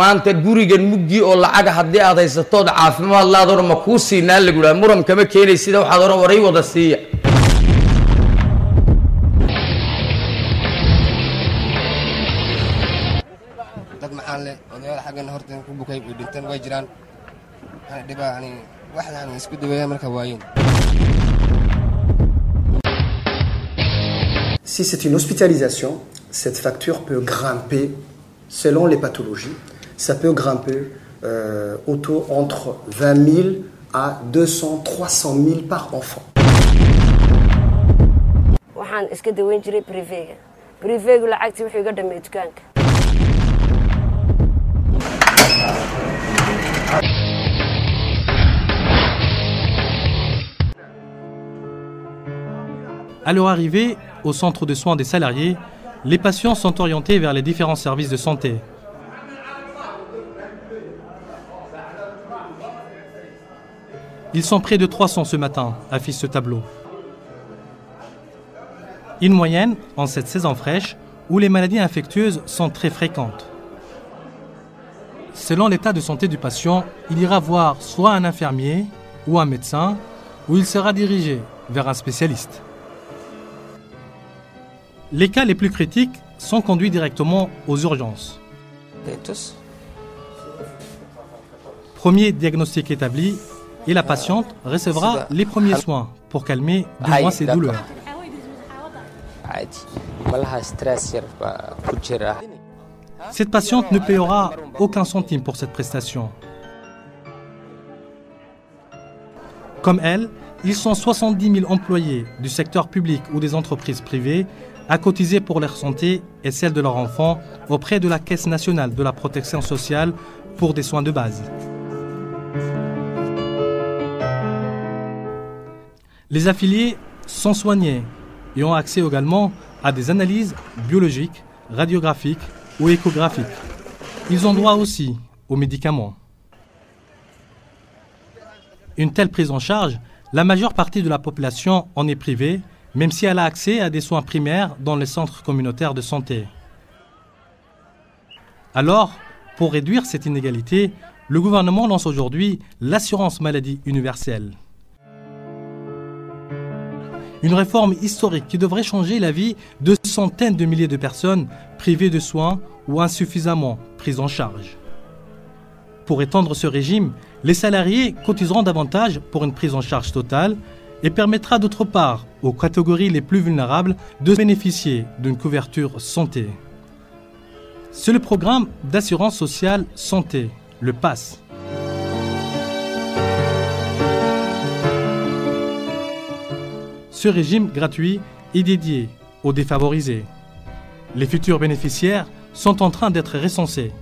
maanta gurigan muggi oo lacag haddii aad haysato caafimaad la adoon ma ku siinaa lagu leeyahay muran kama keenay sida waxaad oran waray wada siiya dad maxaan leh odayaal xaqan horta ku bukay dhintan way jiraan dhiba yani waxaan isku daweeyay marka waayeen. Si c'est une hospitalisation, cette facture peut grimper selon les pathologies. Ça peut grimper entre 20 000 à 200, 300 000 par enfant. waxaan iska daweyn jiray privéga lacagtii wuxuu iga dhamay dukaanka. À leur arrivée au centre de soins des salariés, les patients sont orientés vers les différents services de santé. Ils sont près de 300 ce matin, affiche ce tableau. Une moyenne en cette saison fraîche où les maladies infectieuses sont très fréquentes. Selon l'état de santé du patient, il ira voir soit un infirmier ou un médecin, ou il sera dirigé vers un spécialiste. Les cas les plus critiques sont conduits directement aux urgences. Premier diagnostic établi, et la patiente recevra les premiers soins pour calmer du moins ses douleurs. Cette patiente ne paiera aucun centime pour cette prestation. Comme elle, ils sont 70 000 employés du secteur public ou des entreprises privées à cotiser pour leur santé et celle de leurs enfants auprès de la Caisse nationale de la protection sociale pour des soins de base. Les affiliés sont soignés et ont accès également à des analyses biologiques, radiographiques ou échographiques. Ils ont droit aussi aux médicaments. Une telle prise en charge, la majeure partie de la population en est privée, même si elle a accès à des soins primaires dans les centres communautaires de santé. Alors, pour réduire cette inégalité, le gouvernement lance aujourd'hui l'assurance maladie universelle. Une réforme historique qui devrait changer la vie de centaines de milliers de personnes privées de soins ou insuffisamment prises en charge. Pour étendre ce régime, les salariés cotiseront davantage pour une prise en charge totale et permettra d'autre part aux catégories les plus vulnérables de bénéficier d'une couverture santé. C'est le programme d'assurance sociale santé, le PASS. Ce régime gratuit est dédié aux défavorisés. Les futurs bénéficiaires sont en train d'être recensés.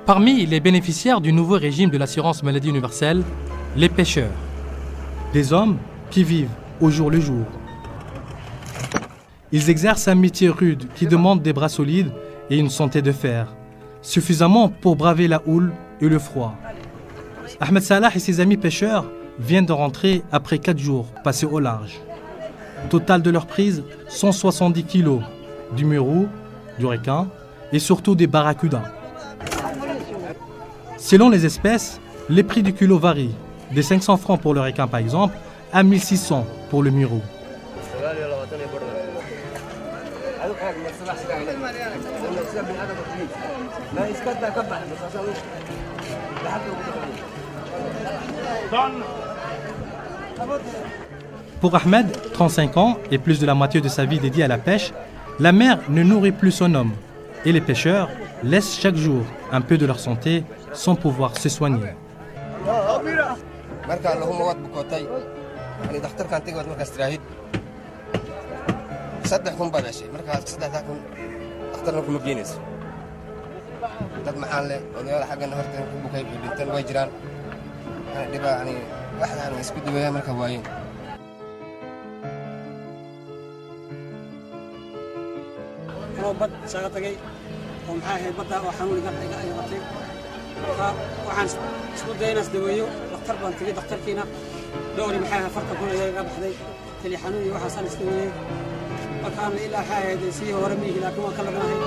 Parmi les bénéficiaires du nouveau régime de l'assurance maladie universelle, les pêcheurs. Des hommes qui vivent au jour le jour. Ils exercent un métier rude qui demande des bras solides et une santé de fer, suffisamment pour braver la houle et le froid. Ahmed Salah et ses amis pêcheurs viennent de rentrer après 4 jours passés au large. Total de leur prise, 170 kilos du mérou, du requin et surtout des barracudas. Selon les espèces, les prix du kilo varient, de 500 francs pour le requin par exemple, à 1600 pour le mérou. Pour Ahmed, 35 ans et plus de la moitié de sa vie dédiée à la pêche, la mer ne nourrit plus son homme et les pêcheurs laissent chaque jour un peu de leur santé sans pouvoir se soigner. waxaan isku daynaas daweeyo dhakhtar baan tagay dhakhtarkiina dhowri maxay farta kuna iga baxday keli xanuun iyo waxaasaan iska weeyey markaan ilaa xaayad sii hore miigi laakiin waan ka laganahay.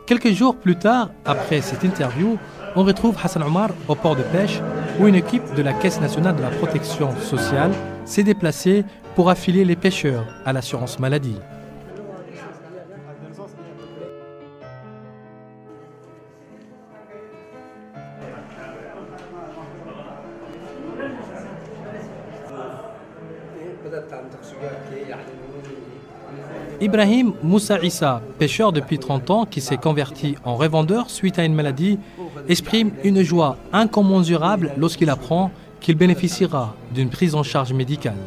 Quelques jours plus tard, après cette interview, on retrouve Hassan Omar au port de pêche où une équipe de la Caisse nationale de la protection sociale s'est déplacée pour affilier les pêcheurs à l'assurance maladie. Ibrahim Moussa Issa, pêcheur depuis 30 ans qui s'est converti en revendeur suite à une maladie, exprime une joie incommensurable lorsqu'il apprend qu'il bénéficiera d'une prise en charge médicale.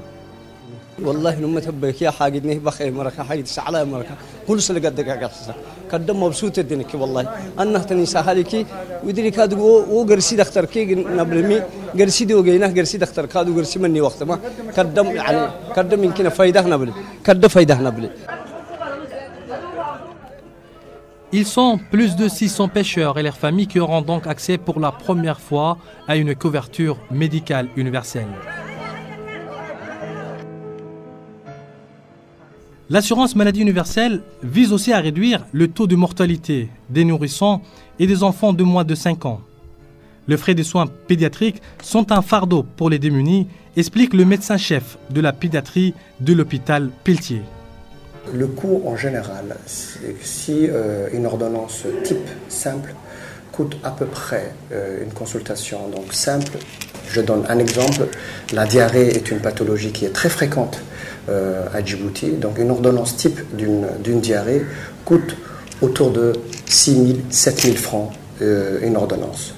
والله لما تبيك يا حاجدني بخير مركا حاجد سعلا مركا كل سلقة دقيقة قصة كدم مبسوط الدنيا والله أنه تنسى هالكي ودري كادو وقرسي دكتور كي نبلمي قرسي دو جينا قرسي دكتور كادو قرسي مني وقت ما كدم يعني كدم يمكن فايدة نبلي كدم فايدة نبلي. Ils sont plus de 600 pêcheurs et leurs familles qui auront donc accès pour la première fois à une couverture médicale universelle. L'assurance maladie universelle vise aussi à réduire le taux de mortalité des nourrissons et des enfants de moins de 5 ans. Les frais de soins pédiatriques sont un fardeau pour les démunis, explique le médecin-chef de la pédiatrie de l'hôpital Pelletier. Le coût en général, si une ordonnance type simple coûte à peu près une consultation donc simple, je donne un exemple, la diarrhée est une pathologie qui est très fréquente à Djibouti, donc une ordonnance type d'une diarrhée coûte autour de 6 000, 7 000 francs une ordonnance.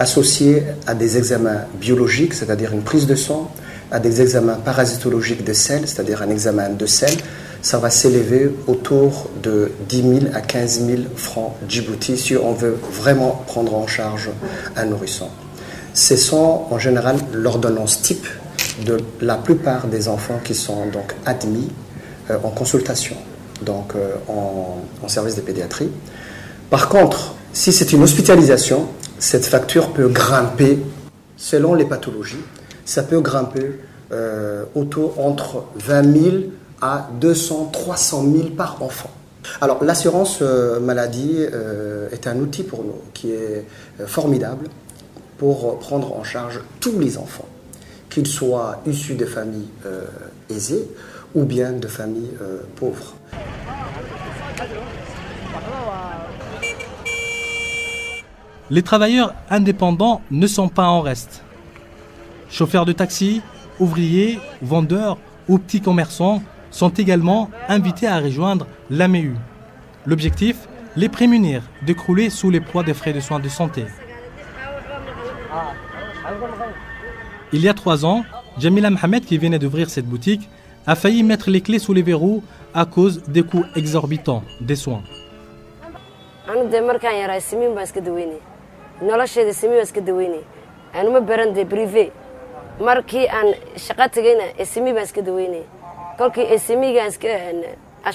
Associée à des examens biologiques, c'est-à-dire une prise de sang, à des examens parasitologiques de sel, c'est-à-dire un examen de sel, ça va s'élever autour de 10 000 à 15 000 francs Djibouti si on veut vraiment prendre en charge un nourrisson. Ce sont en général l'ordonnance type de la plupart des enfants qui sont donc admis en consultation, donc en service de pédiatrie. Par contre, si c'est une hospitalisation, cette facture peut grimper selon les pathologies. Ça peut grimper entre 20 000 à 200, 300 000 par enfant. Alors l'assurance maladie est un outil pour nous qui est formidable pour prendre en charge tous les enfants, qu'ils soient issus de familles aisées ou bien de familles pauvres. Les travailleurs indépendants ne sont pas en reste. Chauffeurs de taxi, ouvriers, vendeurs ou petits commerçants sont également invités à rejoindre l'AMEU. L'objectif, les prémunir de crouler sous les poids des frais de soins de santé. Il y a 3 ans, Jamila Mohamed, qui venait d'ouvrir cette boutique, a failli mettre les clés sous les verrous à cause des coûts exorbitants des soins. kolkii esimiga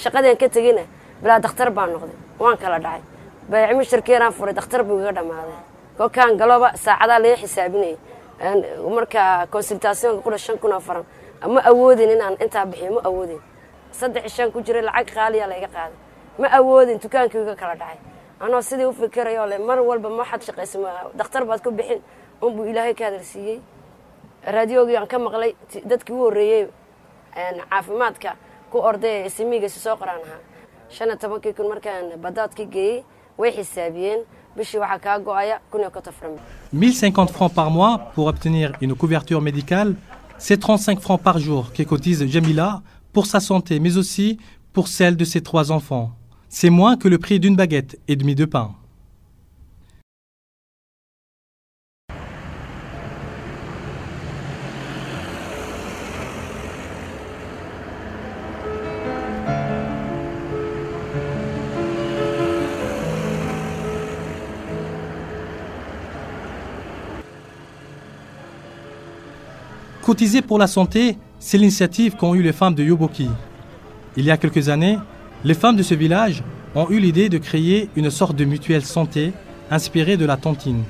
shaqadan ka tagayna bilaa dhakhtar baan noqday waan kala dhacay bay'imi shirkiyaan furay dhakhtar buu iga dhamaaday kolkaan galooba saacada la xisaabinay marka consultation ku dhashan kuna faran ama awoodin inaan inta bixiyo ma awoodin 3 shan ku jira lacag qaali ah la iga qaaday ma awoodin dukaankii iga kala dhacay anoo sidii u fikirayo le mar walba ma xad shaqaysan dhakhtar baad ku bixin buu ilaahay ka hadalsiiyay raadiyoga aan ka maqlay dadkii u horeeyay caafimaadka ku orday esimiga soo qoranaha 15 kun markaan badaadkii geeyay way xisaabiyeen bishii waxa ka go'aya 1050 francs par mois pour obtenir une couverture médicale, c'est 35 francs par jour que cotise Jamila pour sa santé mais aussi pour celle de ses 3 enfants. C'est moins que le prix d'une baguette et demie de pain. Cotiser pour la santé, c'est l'initiative qu'ont eu les femmes de Yoboki. Il y a quelques années, les femmes de ce village ont eu l'idée de créer une sorte de mutuelle santé inspirée de la tontine.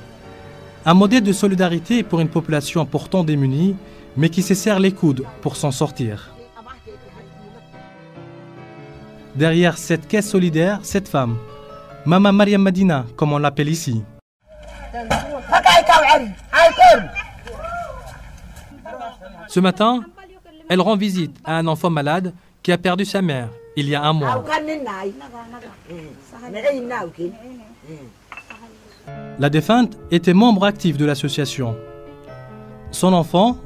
Un modèle de solidarité pour une population pourtant démunie, mais qui se serre les coudes pour s'en sortir. Derrière cette caisse solidaire, cette femme, Mama Mariam Madina, comme on l'appelle ici. Ce matin, elle rend visite à un enfant malade qui a perdu sa mère il y a un mois. La défunte était membre actif de l'association. Son enfant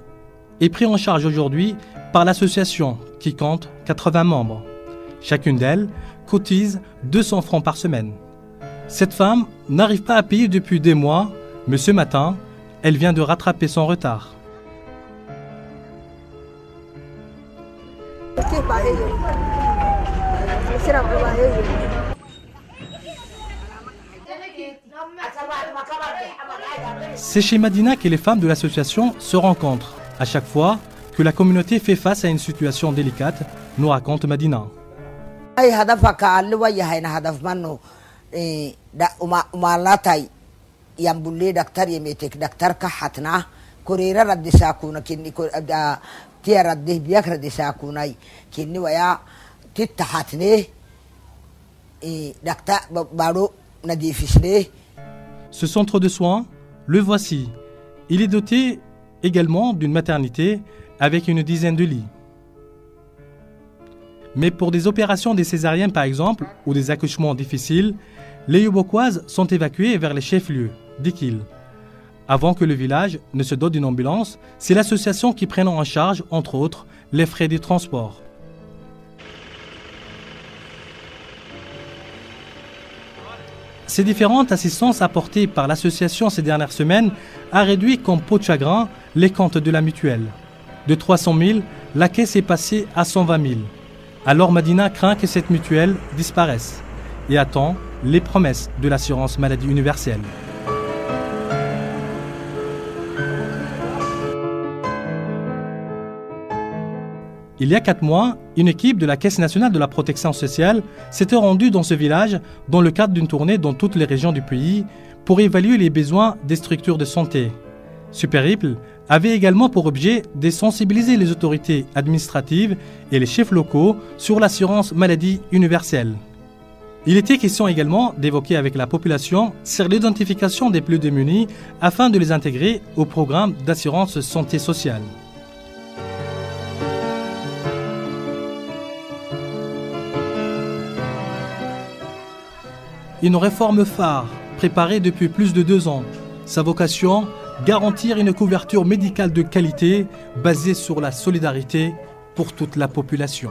est pris en charge aujourd'hui par l'association qui compte 80 membres. Chacune d'elles cotise 200 francs par semaine. Cette femme n'arrive pas à payer depuis des mois, mais ce matin, elle vient de rattraper son retard. C'est chez Madina que les femmes de l'association se rencontrent à chaque fois que la communauté fait face à une situation délicate, nous raconte Madina. Ce centre de soins, le voici. Il est doté également d'une maternité avec une dizaine de lits. Mais pour des opérations des césariennes par exemple, ou des accouchements difficiles, les Yobokoises sont évacuées vers les chefs-lieux, Dikil. Avant que le village ne se dote d'une ambulance, c'est l'association qui prend en charge, entre autres, les frais de transport. Ces différentes assistances apportées par l'association ces dernières semaines a réduit comme peau de chagrin les comptes de la mutuelle. De 300 000, la caisse est passée à 120 000. Alors Madina craint que cette mutuelle disparaisse et attend les promesses de l'assurance maladie universelle. Il y a 4 mois, une équipe de la Caisse nationale de la protection sociale s'était rendue dans ce village dans le cadre d'une tournée dans toutes les régions du pays pour évaluer les besoins des structures de santé. Ce périple avait également pour objet de sensibiliser les autorités administratives et les chefs locaux sur l'assurance maladie universelle. Il était question également d'évoquer avec la population sur l'identification des plus démunis afin de les intégrer au programme d'assurance santé sociale. Une réforme phare, préparée depuis plus de 2 ans. Sa vocation, garantir une couverture médicale de qualité basée sur la solidarité pour toute la population.